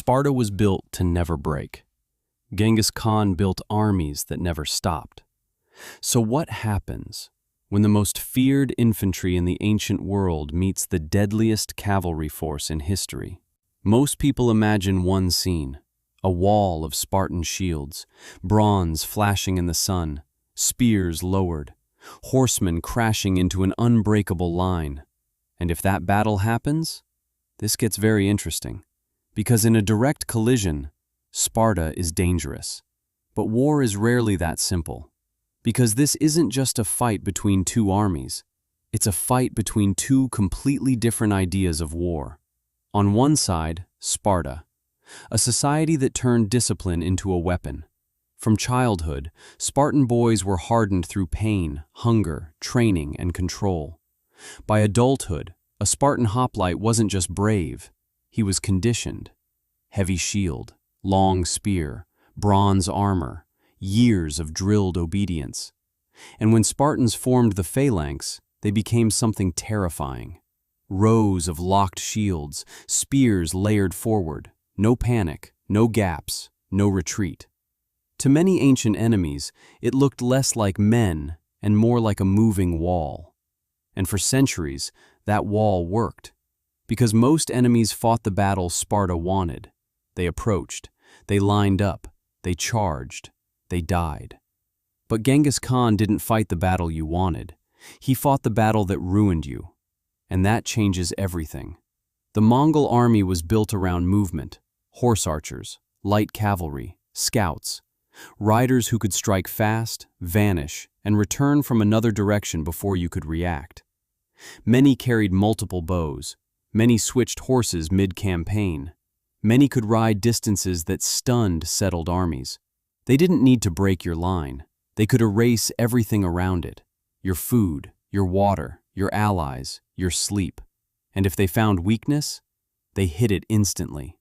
Sparta was built to never break. Genghis Khan built armies that never stopped. So what happens when the most feared infantry in the ancient world meets the deadliest cavalry force in history? Most people imagine one scene: a wall of Spartan shields, bronze flashing in the sun, spears lowered, horsemen crashing into an unbreakable line. And if that battle happens, this gets very interesting, because in a direct collision, Sparta is dangerous. But war is rarely that simple, because this isn't just a fight between two armies. It's a fight between two completely different ideas of war. On one side, Sparta, a society that turned discipline into a weapon. From childhood, Spartan boys were hardened through pain, hunger, training, and control. By adulthood, a Spartan hoplite wasn't just brave, he was conditioned. Heavy shield, long spear, bronze armor, years of drilled obedience. And when Spartans formed the phalanx, they became something terrifying. Rows of locked shields, spears layered forward, no panic, no gaps, no retreat. To many ancient enemies, it looked less like men and more like a moving wall. And for centuries, that wall worked, because most enemies fought the battle Sparta wanted. They approached, they lined up, they charged, they died. But Genghis Khan didn't fight the battle you wanted. He fought the battle that ruined you. And that changes everything. The Mongol army was built around movement: horse archers, light cavalry, scouts, riders who could strike fast, vanish, and return from another direction before you could react. Many carried multiple bows. Many switched horses mid-campaign. Many could ride distances that stunned settled armies. They didn't need to break your line. They could erase everything around it: your food, your water, your allies, your sleep. And if they found weakness, they hit it instantly.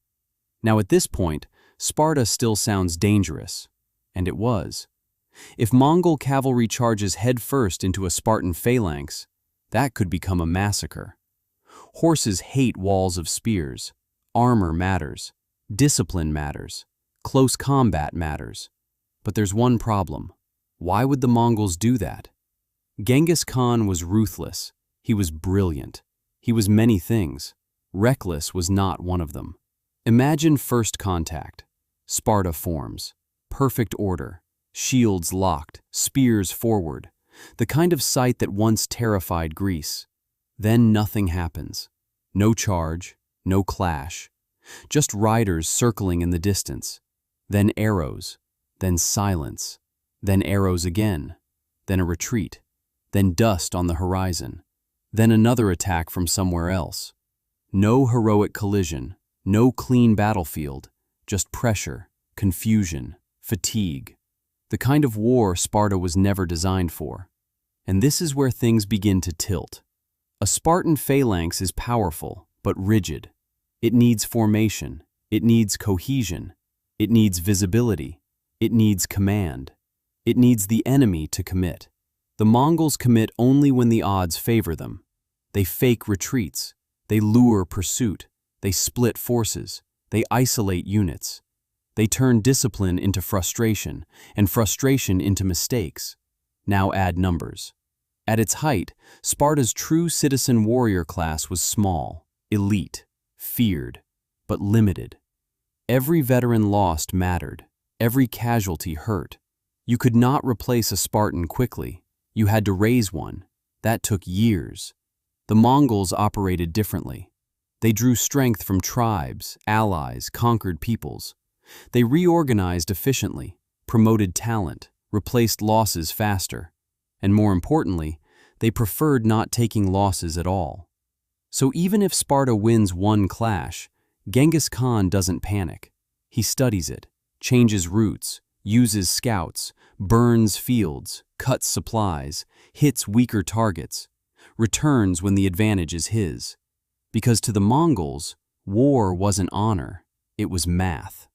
Now at this point, Sparta still sounds dangerous. And it was. If Mongol cavalry charges headfirst into a Spartan phalanx, that could become a massacre. Horses hate walls of spears. Armor matters. Discipline matters. Close combat matters. But there's one problem. Why would the Mongols do that? Genghis Khan was ruthless. He was brilliant. He was many things. Reckless was not one of them. Imagine first contact. Sparta forms. Perfect order. Shields locked. Spears forward. The kind of sight that once terrified Greece. Then nothing happens. No charge. No clash. Just riders circling in the distance. Then arrows. Then silence. Then arrows again. Then a retreat. Then dust on the horizon. Then another attack from somewhere else. No heroic collision. No clean battlefield. Just pressure, confusion, fatigue. The kind of war Sparta was never designed for. And this is where things begin to tilt. A Spartan phalanx is powerful, but rigid. It needs formation. It needs cohesion. It needs visibility. It needs command. It needs the enemy to commit. The Mongols commit only when the odds favor them. They fake retreats. They lure pursuit. They split forces. They isolate units. They turn discipline into frustration, and frustration into mistakes. Now add numbers. At its height, Sparta's true citizen warrior class was small, elite, feared, but limited. Every veteran lost mattered. Every casualty hurt. You could not replace a Spartan quickly. You had to raise one. That took years. The Mongols operated differently. They drew strength from tribes, allies, conquered peoples. They reorganized efficiently, promoted talent, replaced losses faster. And more importantly, they preferred not taking losses at all. So even if Sparta wins one clash, Genghis Khan doesn't panic. He studies it, changes routes, uses scouts, burns fields, cuts supplies, hits weaker targets, returns when the advantage is his. Because to the Mongols, war wasn't honor, it was math.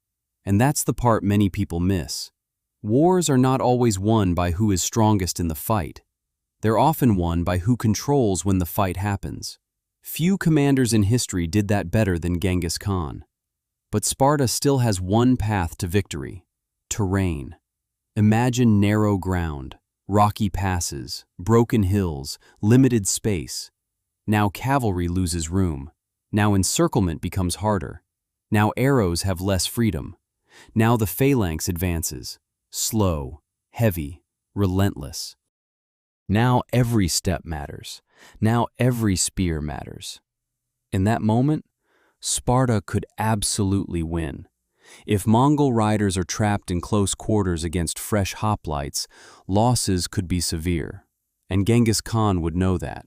And that's the part many people miss. Wars are not always won by who is strongest in the fight. They're often won by who controls when the fight happens. Few commanders in history did that better than Genghis Khan. But Sparta still has one path to victory: terrain. Imagine narrow ground, rocky passes, broken hills, limited space. Now cavalry loses room. Now encirclement becomes harder. Now arrows have less freedom. Now the phalanx advances, slow, heavy, relentless. Now every step matters. Now every spear matters. In that moment, Sparta could absolutely win. If Mongol riders are trapped in close quarters against fresh hoplites, losses could be severe, and Genghis Khan would know that,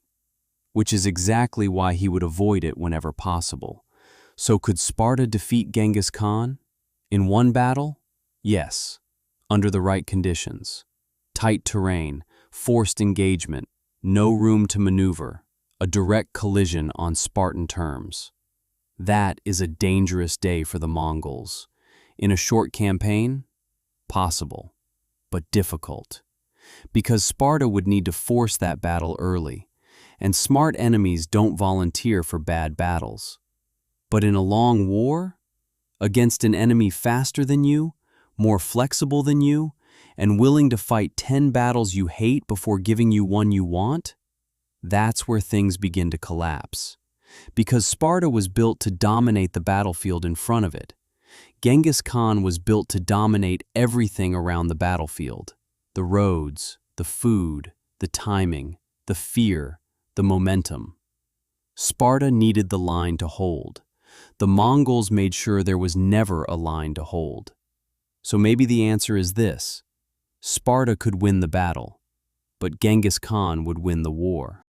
which is exactly why he would avoid it whenever possible. So could Sparta defeat Genghis Khan? In one battle? Yes, under the right conditions. Tight terrain, forced engagement, no room to maneuver, a direct collision on Spartan terms. That is a dangerous day for the Mongols. In a short campaign? Possible, but difficult. Because Sparta would need to force that battle early, and smart enemies don't volunteer for bad battles. But in a long war, against an enemy faster than you, more flexible than you, and willing to fight 10 battles you hate before giving you one you want, that's where things begin to collapse. Because Sparta was built to dominate the battlefield in front of it, Genghis Khan was built to dominate everything around the battlefield: the roads, the food, the timing, the fear, the momentum. Sparta needed the line to hold. The Mongols made sure there was never a line to hold. So maybe the answer is this: Sparta could win the battle, but Genghis Khan would win the war.